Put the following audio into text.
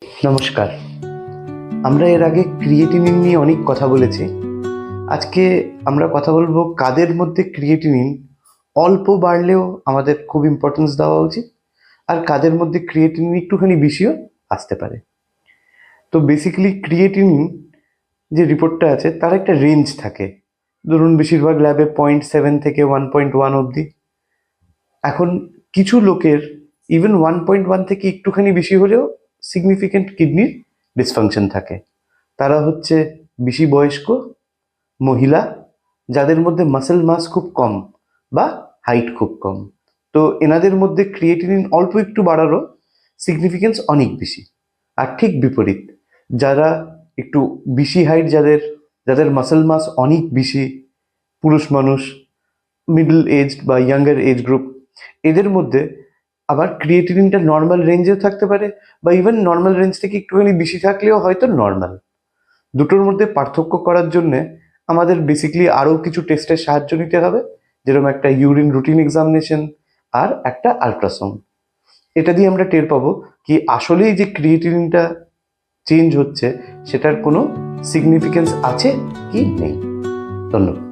নমস্কার। আমরা এর আগে ক্রিয়েটিনিন নিয়ে অনেক কথা বলেছি। আজকে আমরা কথা বলবো কাদের মধ্যে ক্রিয়েটিনিন অল্প বাড়লেও আমাদের খুব ইম্পর্টেন্স দেওয়া উচিত, আর কাদের মধ্যে ক্রিয়েটিনিন একটুখানি বেশিও আসতে পারে। তো বেসিক্যালি ক্রিয়েটিনিন যে রিপোর্টটা আছে তার একটা রেঞ্জ থাকে। ধরুন বেশিরভাগ ল্যাবে 0.7 থেকে 1.1 অবধি। এখন কিছু লোকের ইভেন 1.1 থেকে একটুখানি বেশি হলেও সিগনিফিকেন্ট কিডনির ডিসফাংশন থাকে। তারা হচ্ছে বেশি বয়স্ক মহিলা, যাদের মধ্যে মাসেল মাস খুব কম বা হাইট খুব কম। তো এনাদের মধ্যে ক্রিয়েটিনিন অল্প একটু বাড়ারও সিগনিফিকেন্স অনেক বেশি। আর ঠিক বিপরীত, যারা একটু বেশি হাইট, যাদের যাদের মাসেল মাস অনেক বেশি, পুরুষ মানুষ, মিডল এজ বা ইয়াঙ্গার এজ গ্রুপ, এদের মধ্যে আবার ক্রিয়েটিনিনটা নর্মাল রেঞ্জেও থাকতে পারে, বা ইভেন নর্মাল রেঞ্জ থেকে একটুখানি বেশি থাকলেও হয়তো নর্মাল। দুটোর মধ্যে পার্থক্য করার জন্যে আমাদের বেসিক্যালি আরও কিছু টেস্টের সাহায্য নিতে হবে, যেরকম একটা ইউরিন রুটিন এক্সামিনেশন আর একটা আল্ট্রাসাউন্ড। এটা দিয়ে আমরা টের পাবো কি আসলেই যে ক্রিয়েটিনিনটা চেঞ্জ হচ্ছে সেটার কোনো সিগনিফিকেন্স আছে কি নেই। ধন্যবাদ।